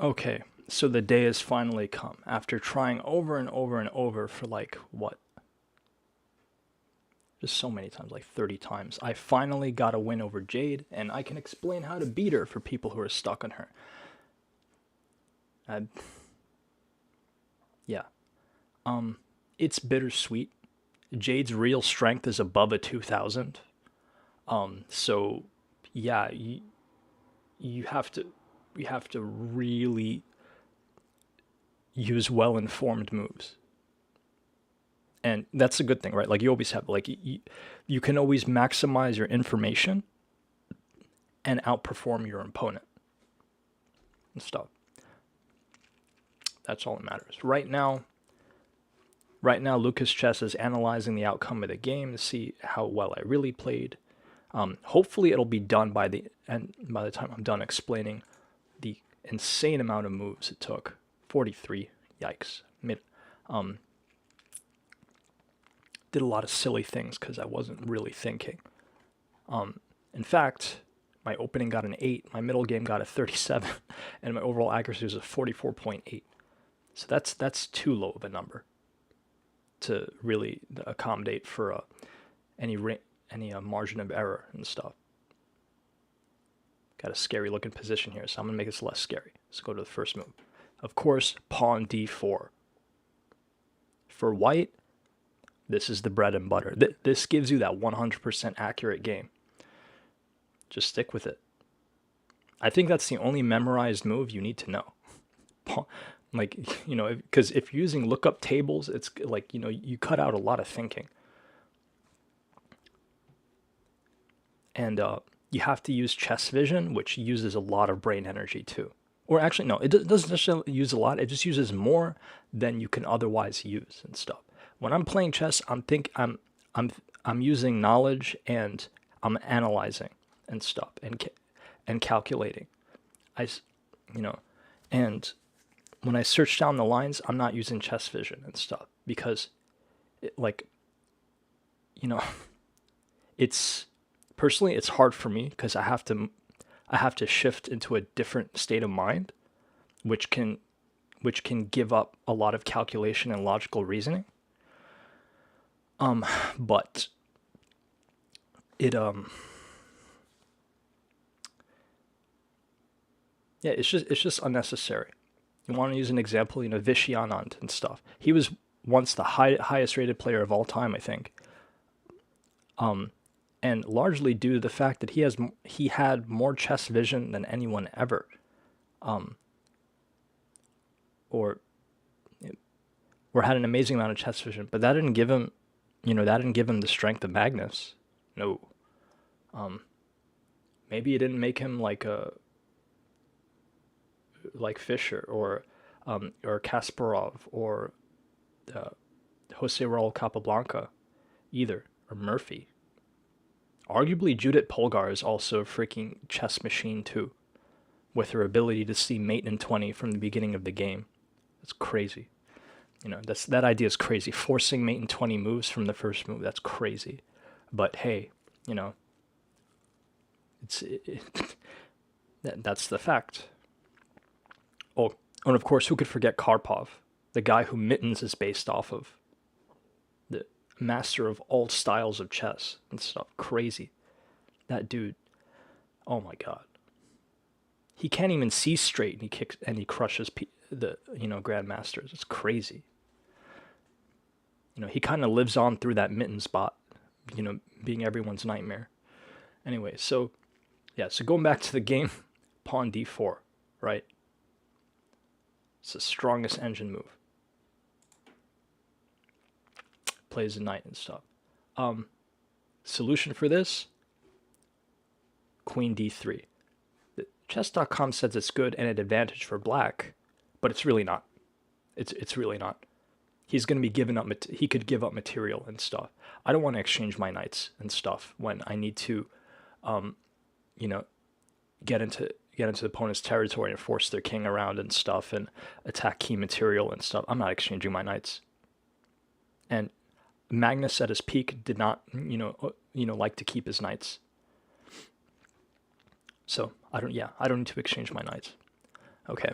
Okay, so the day has finally come. After trying over and over and over for like, what? Just so many times, like 30 times. I finally got a win over Jade, and I can explain how to beat her for people who are stuck on her. Uh, yeah. It's bittersweet. Jade's real strength is above a 2000. So yeah, you have to really use well-informed moves. And that's a good thing, right? Like you always have, like you can always maximize your information and outperform your opponent and stuff. That's all that matters. Right now, Lucas Chess is analyzing the outcome of the game to see how well I really played. Hopefully, it'll be done by the end. By the time I'm done explaining the insane amount of moves it took, 43. Yikes! Did a lot of silly things because I wasn't really thinking. In fact, my opening got an 8, my middle game got a 37, and my overall accuracy was a 44.8. So that's too low of a number to really accommodate for any margin of error and stuff. Got a scary looking position here, so I'm gonna make this less scary. Let's go to the first move. Of course, pawn d4. For white, this is the bread and butter. This gives you that 100% accurate game. Just stick with it. I think that's the only memorized move you need to know. Like, because if you're using lookup tables, it's like, you cut out a lot of thinking. And you have to use chess vision, which uses a lot of brain energy too. Or actually, no, it doesn't necessarily use a lot. It just uses more than you can otherwise use and stuff. When I'm playing chess, I'm using knowledge and I'm analyzing and stuff and calculating. And when I search down the lines, I'm not using chess vision and stuff because, you know, it's personally it's hard for me because I have to shift into a different state of mind, which can give up a lot of calculation and logical reasoning. But it yeah, it's just unnecessary. You want to use an example, Vishy Anand and stuff. He was once the highest rated player of all time, I think. And largely due to the fact that he had more chess vision than anyone ever, or or had an amazing amount of chess vision. But that didn't give him, the strength of Magnus. No. Maybe it didn't make him like Fischer or Kasparov or Jose Raul Capablanca either, or Murphy. Arguably, Judith Polgar is also a freaking chess machine too, with her ability to see mate in 20 from the beginning of the game. That's crazy. That idea is crazy. Forcing mate in 20 moves from the first move, that's crazy. But hey, it's that's the fact. Oh, and of course, who could forget Karpov, the guy who Mittens is based off of, the master of all styles of chess and stuff. Crazy. That dude. Oh my god. He can't even see straight, and he kicks and he crushes the grandmasters. It's crazy. He kind of lives on through that mitten spot, being everyone's nightmare. Anyway, so yeah, so going back to the game, pawn d4, right? It's the strongest engine move. Plays the knight and stuff. Solution for this, queen d3. Chess.com says it's good and an advantage for black, but it's really not. It's really not. He's going to be giving up. He could give up material and stuff. I don't want to exchange my knights and stuff when I need to, get into the opponent's territory and force their king around and stuff and attack key material and stuff. I'm not exchanging my knights. And Magnus at his peak did not, like to keep his knights. So I don't need to exchange my knights. Okay.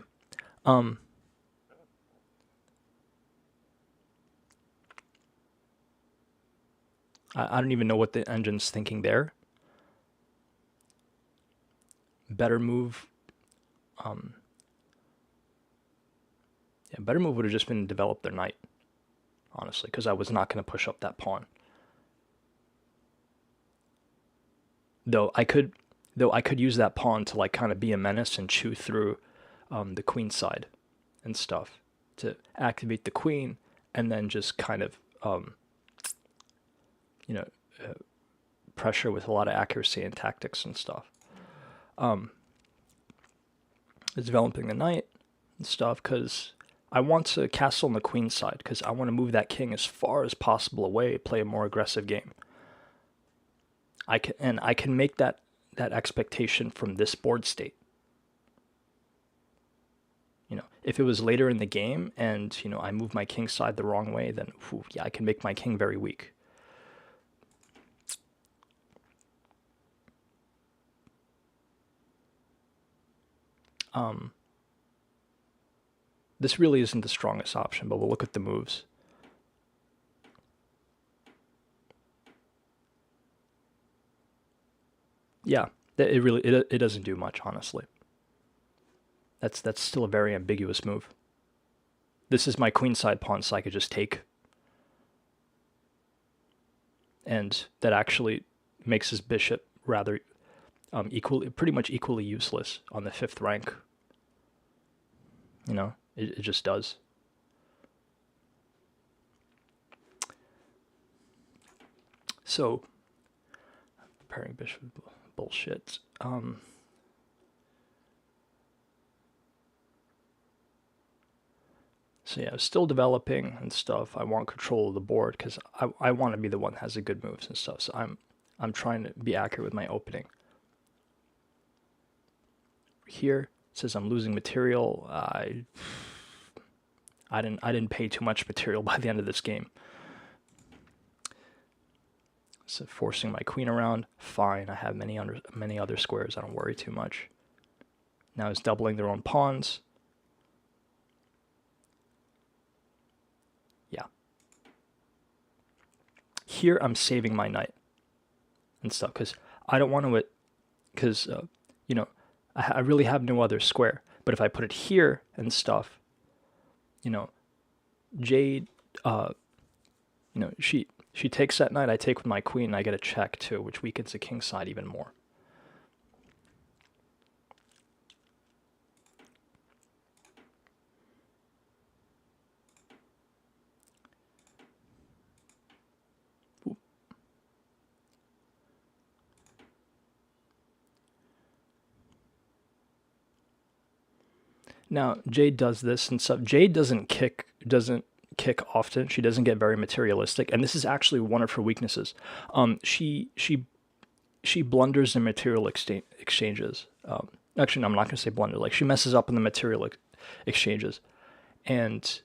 Um, I don't even know what the engine's thinking there. Better move. Yeah, better move would have just been develop their knight, honestly, because I was not going to push up that pawn. Though I could, though I could use that pawn to like kind of be a menace and chew through the queen side and stuff to activate the queen, and then just kind of you know pressure with a lot of accuracy and tactics and stuff. Is developing the knight and stuff because I want to castle on the queen side because I want to move that king as far as possible away, play a more aggressive game. I can make that expectation from this board state. If it was later in the game and I move my king side the wrong way, then yeah, I can make my king very weak. This really isn't the strongest option, but we'll look at the moves. Yeah, it doesn't do much, honestly. That's still a very ambiguous move. This is my queenside pawn, so I could just take, and that actually makes his bishop rather pretty much equally useless on the 5th rank. It just does. So, preparing bishop bullshit. So yeah, still developing and stuff. I want control of the board because I want to be the one that has the good moves and stuff. So I'm trying to be accurate with my opening. Here it says I'm losing material. I didn't pay too much material by the end of this game. So forcing my queen around, fine. I have many other squares. I don't worry too much. Now it's doubling their own pawns. Yeah. Here I'm saving my knight and stuff because I don't want to, because I really have no other square. But if I put it here and stuff, Jade, she takes that knight, I take with my queen, and I get a check too, which weakens the king side even more. Now Jade does this and stuff. Jade doesn't kick often. She doesn't get very materialistic, and this is actually one of her weaknesses. She blunders in material exchanges. Actually, no, I'm not going to say blunder. Like she messes up in the material exchanges, and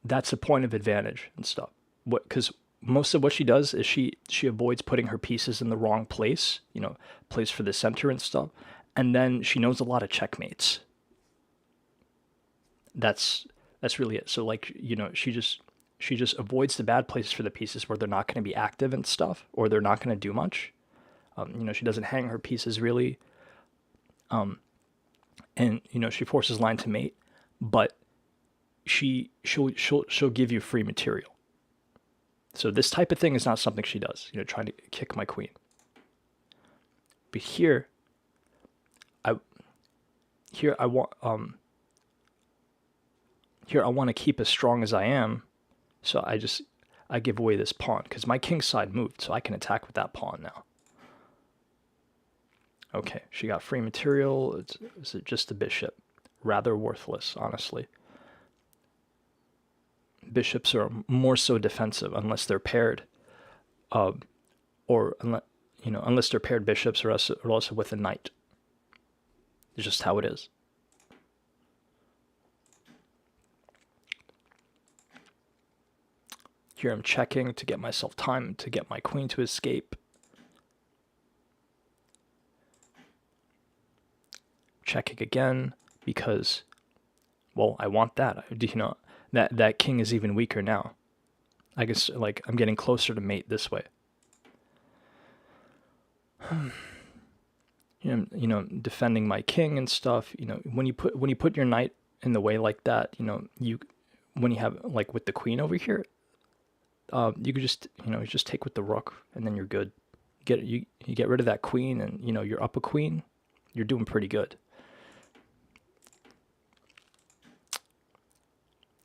that's a point of advantage and stuff. Because most of what she does is she avoids putting her pieces in the wrong place. Place for the center and stuff, and then she knows a lot of checkmates. That's really it. So like she just avoids the bad places for the pieces where they're not going to be active and stuff, or they're not going to do much. She doesn't hang her pieces really, and she forces line to mate, but she'll give you free material. So this type of thing is not something she does. Trying to kick my queen. But here I want here I want to keep as strong as I am, so I give away this pawn because my king side moved, so I can attack with that pawn now. Okay, she got free material. Is it just the bishop? Rather worthless, honestly. Bishops are more so defensive unless they're paired, or unless they're paired bishops or also with a knight. It's just how it is. Here I'm checking to get myself time to get my queen to escape. Checking again because Well, I want that. You know, that king is even weaker now. I guess like I'm getting closer to mate this way. You know, defending my king and stuff. You know, when you put your knight in the way like that, you know, you when you have like with the queen over here, you could just you just take with the rook and then you're good. You get rid of that queen and you know you're up a queen, you're doing pretty good.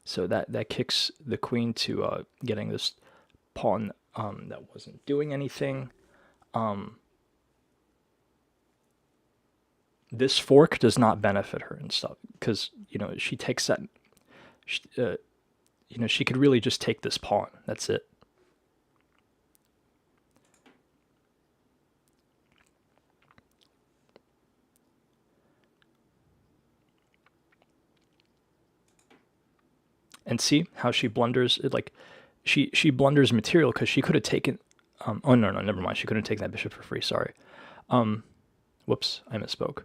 So that kicks the queen to getting this pawn that wasn't doing anything. This fork does not benefit her and stuff because you know she takes that. She, you know she could really just take this pawn. That's it. And see how she blunders it, like she blunders material because she could have taken oh no, never mind, she couldn't take that bishop for free, sorry. Whoops, I misspoke.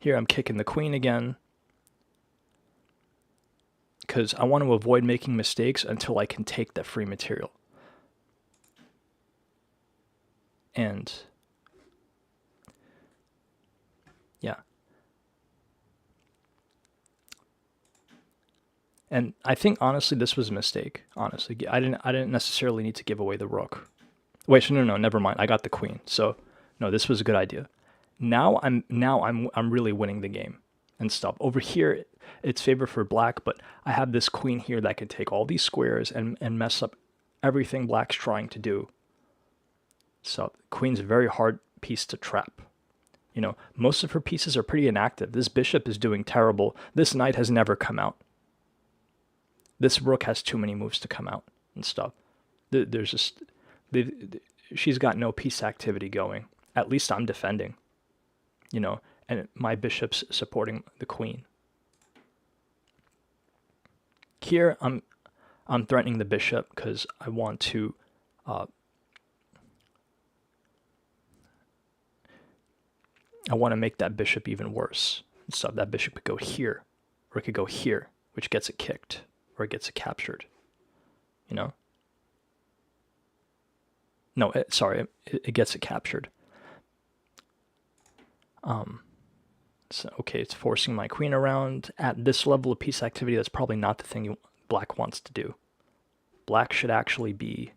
Here I'm kicking the queen again because I want to avoid making mistakes until I can take that free material. And yeah. And I think honestly this was a mistake. Honestly, I didn't necessarily need to give away the rook. Wait, no, never mind. I got the queen. So no, this was a good idea. Now I'm really winning the game and stuff. Over here, it's favor for black, but I have this queen here that can take all these squares and mess up everything black's trying to do. So queen's a very hard piece to trap. You know, most of her pieces are pretty inactive. This bishop is doing terrible. This knight has never come out. This rook has too many moves to come out and stuff. There's just she's got no piece activity going. At least I'm defending. You know, and my bishop's supporting the queen. Here I'm threatening the bishop because I want to make that bishop even worse. So that bishop could go here, or it could go here, which gets it kicked, or it gets it captured. You know? No, sorry, it gets it captured. So, okay, it's forcing my queen around. At this level of piece activity, that's probably not the thing black wants to do. Black should actually be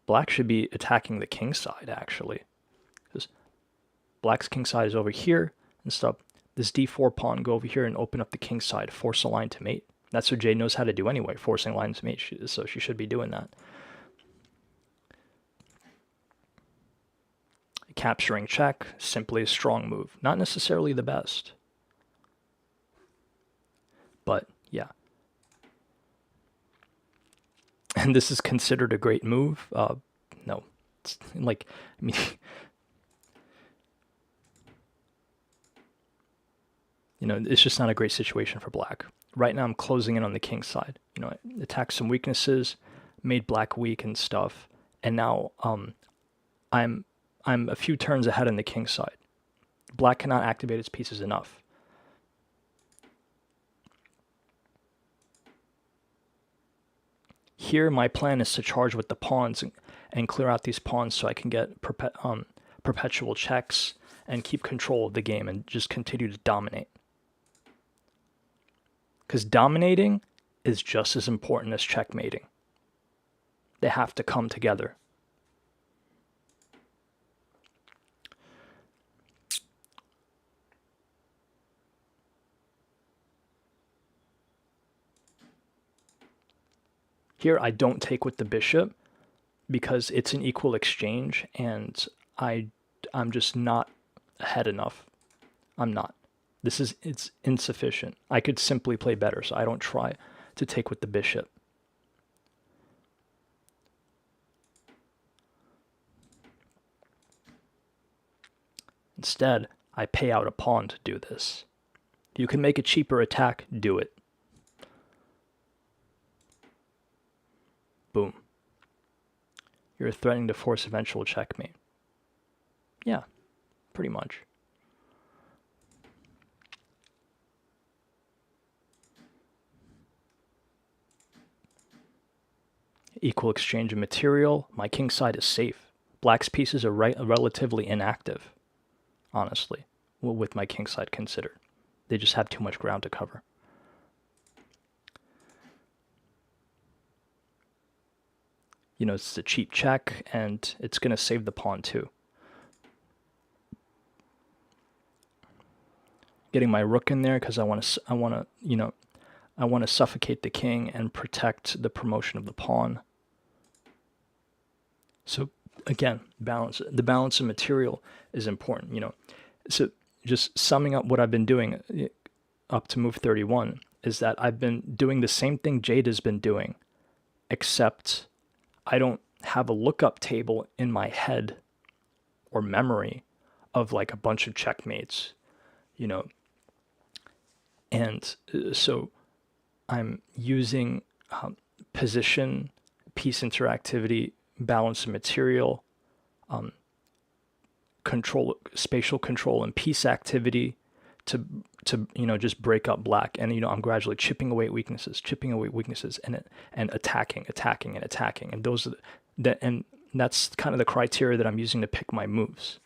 black should be attacking the king side, actually. Because black's king side is over here and stuff. This d4 pawn, go over here and open up the king side, force a line to mate. That's what Jade knows how to do anyway, forcing lines to mate, so she should be doing that. Capturing check, simply a strong move. Not necessarily the best. But, yeah. And this is considered a great move? No. It's like, I mean... you know, it's just not a great situation for black. Right now I'm closing in on the king side. You know, I attacked some weaknesses, made black weak and stuff, and now I'm a few turns ahead on the king side. Black cannot activate its pieces enough. Here my plan is to charge with the pawns and clear out these pawns so I can get perpetual checks and keep control of the game and just continue to dominate. Because dominating is just as important as checkmating. They have to come together. Here I don't take with the bishop because it's an equal exchange and I'm just not ahead enough. I'm not. It's insufficient. I could simply play better, so I don't try to take with the bishop. Instead, I pay out a pawn to do this. If you can make a cheaper attack, do it. Boom. You're threatening to force eventual checkmate. Yeah, pretty much. Equal exchange of material. My king side is safe. Black's pieces are relatively inactive, honestly, with my king side considered. They just have too much ground to cover. You know, it's a cheap check, and it's going to save the pawn too. Getting my rook in there because I want to suffocate the king and protect the promotion of the pawn. So again, the balance of material is important, you know. So just summing up what I've been doing up to move 31 is that I've been doing the same thing Jade has been doing, except I don't have a lookup table in my head or memory of like a bunch of checkmates, you know. And so I'm using position, piece interactivity, balance of material, spatial control, and piece activity to just break up black. And I'm gradually chipping away weaknesses, and attacking, and those are and that's kind of the criteria that I'm using to pick my moves.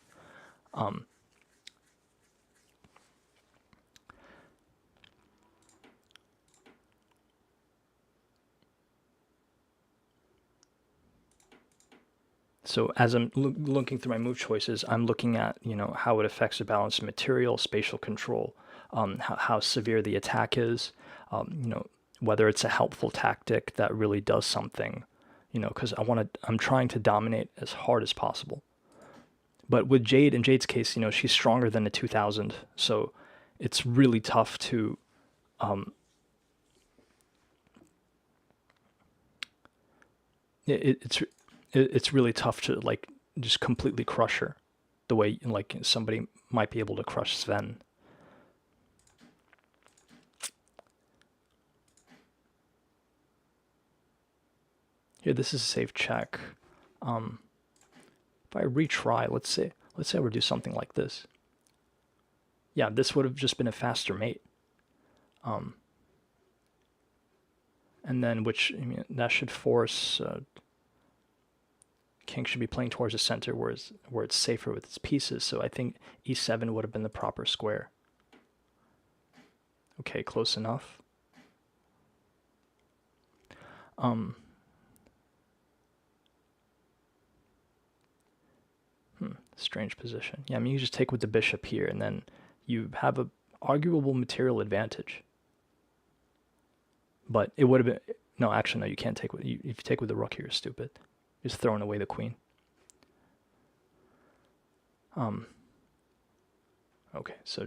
So as I'm looking through my move choices, I'm looking at how it affects the balance of material, spatial control, how severe the attack is, whether it's a helpful tactic that really does something, because I'm trying to dominate as hard as possible. But with Jade, in Jade's case, she's stronger than the 2000, so it's really tough to it's really tough to like just completely crush her the way like somebody might be able to crush Sven. Here, this is a safe check. If I retry, let's say I would do something like this. Yeah, this would have just been a faster mate. And then that should force king should be playing towards the center where it's safer with its pieces. So I think e7 would have been the proper square. Okay, close enough. Strange position. Yeah, I mean, you just take with the bishop here, and then you have a arguable material advantage. But it would have been... No, actually, no, you can't take with... If you take with the rook here, you're stupid. You're just throwing away the queen. Okay, so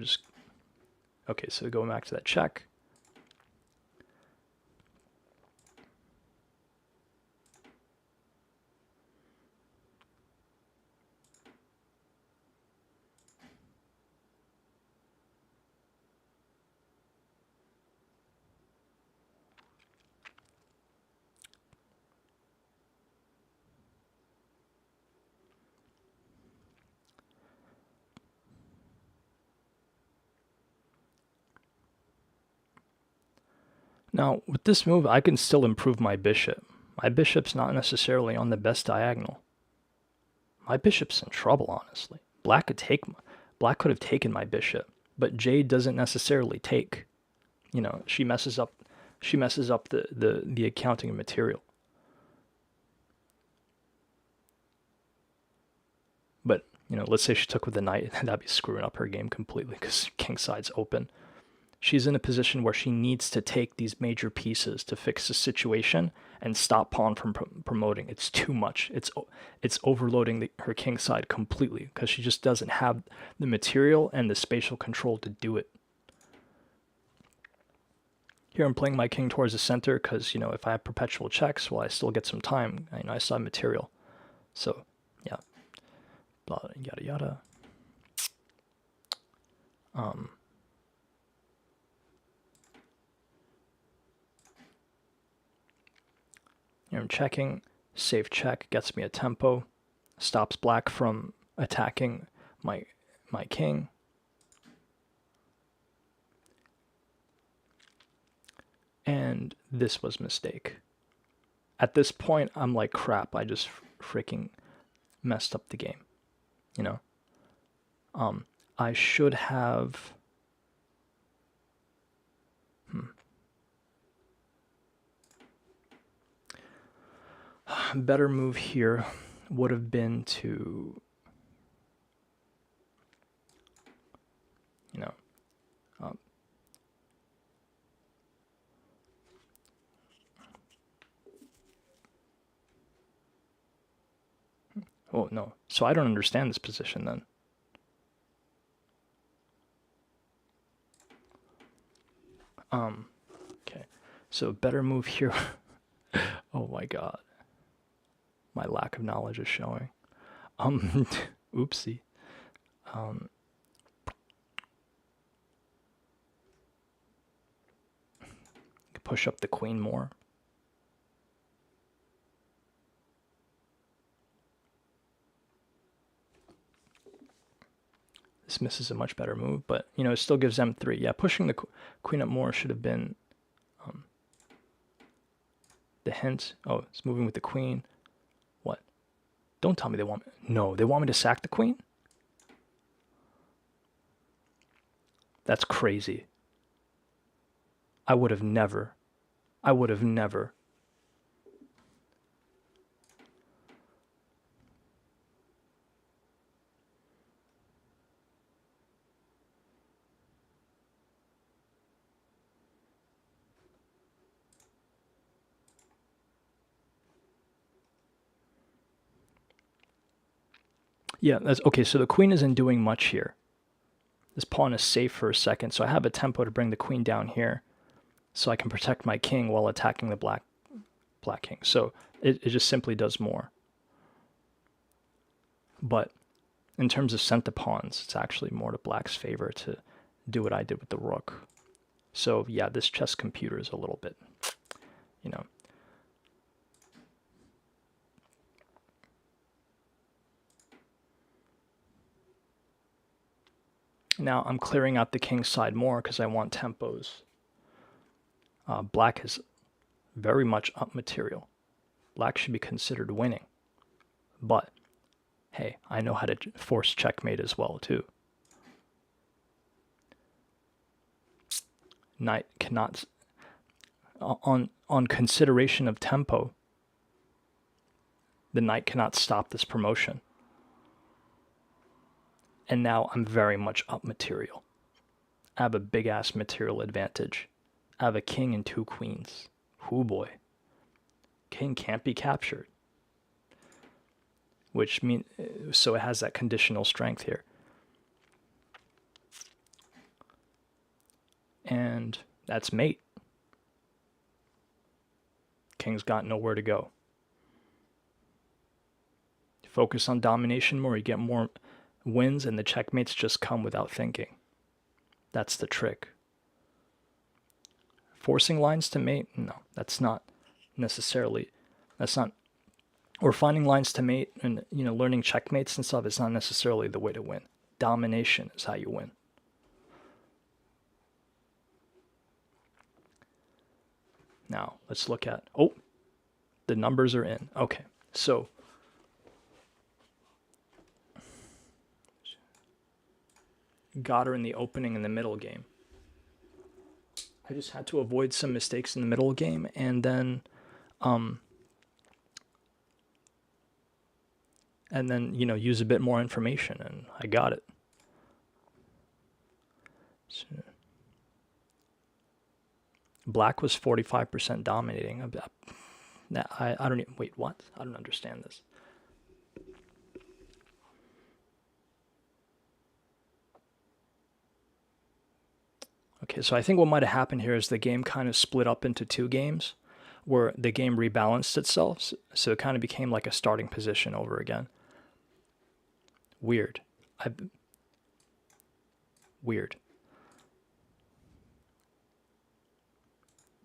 going back to that check. Now, with this move, I can still improve my bishop. My bishop's not necessarily on the best diagonal. My bishop's in trouble, honestly. Black could have taken my bishop, but Jade doesn't necessarily take. She messes up the accounting of material. But, let's say she took with the knight, that'd be screwing up her game completely because king side's open. She's in a position where she needs to take these major pieces to fix the situation and stop pawn from promoting. It's too much. It's overloading her king side completely because she just doesn't have the material and the spatial control to do it. Here I'm playing my king towards the center because, if I have perpetual checks, well, I still get some time. I still have material. So, yeah. Blah, yada, yada. I'm checking, safe check, gets me a tempo, stops black from attacking my my king. And this was a mistake. At this point, I'm like, crap, I just freaking messed up the game, you know? I should have... Better move here would have been to, you know, oh no, so I don't understand this position then. Okay, so better move here. Oh my god, my lack of knowledge is showing. Oopsie. Push up the queen more. This misses a much better move, but you know, it still gives m3. Yeah, pushing the queen up more should have been the hint. Oh, it's moving with the queen. What? Don't tell me they want me. No, they want me to sack the queen? That's crazy. I would have never. I would have never. Yeah, that's okay. So the queen isn't doing much here. This pawn is safe for a second, so I have a tempo to bring the queen down here, so I can protect my king while attacking the black king. So it just simply does more. But in terms of center pawns, it's actually more to black's favor to do what I did with the rook. So yeah, this chess computer is a little bit, you know. Now I'm clearing out the king side more because I want tempos. Black is very much up material. Black should be considered winning. But, hey, I know how to force checkmate as well, too. Knight cannot... On consideration of tempo, the knight cannot stop this promotion. And now I'm very much up material. I have a big-ass material advantage. I have a king and 2 queens. Hoo boy. King can't be captured. Which means, so it has that conditional strength here. And that's mate. King's got nowhere to go. Focus on domination more, you get more wins, and the checkmates just come without thinking. That's the trick. Forcing lines to mate? No, that's not necessarily, or finding lines to mate and, you know, learning checkmates and stuff is not necessarily the way to win. Domination is how you win. Now, let's look at, oh, the numbers are in. Okay, so got her in the opening and the middle game. I just had to avoid some mistakes in the middle game, and then you know, use a bit more information, and I got it. So, black was 45% dominating. I don't even, wait, what? I don't understand this. Okay, so I think what might have happened here is the game kind of split up into 2 games where the game rebalanced itself, so it kind of became like a starting position over again. Weird. Weird.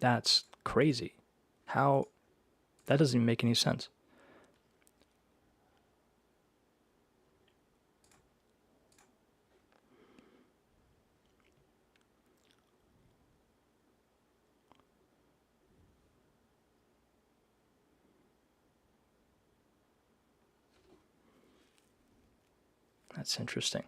That's crazy. How? That doesn't even make any sense. That's interesting.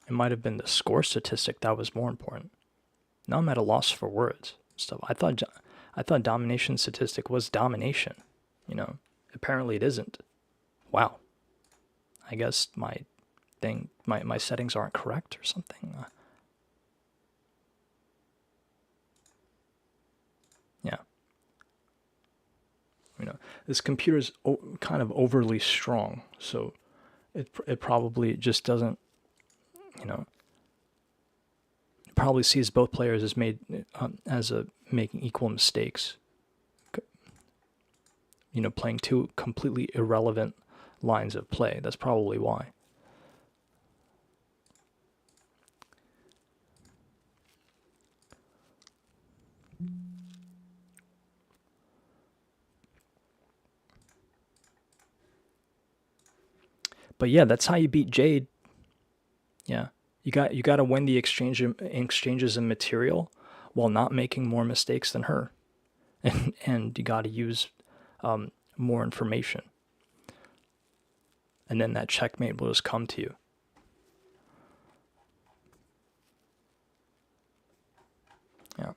It might have been the score statistic that was more important. Now I'm at a loss for words. Stuff. I thought domination statistic was domination. You know, apparently it isn't. Wow. I guess my settings aren't correct or something. Yeah. You know, this computer's kind of overly strong, so it probably just doesn't, you know, it probably sees both players as making equal mistakes. You know, playing two completely irrelevant lines of play. That's probably why. But yeah, that's how you beat Jade. Yeah, you got to win the exchanges of material while not making more mistakes than her, and you got to use more information, and then that checkmate will just come to you. Yeah.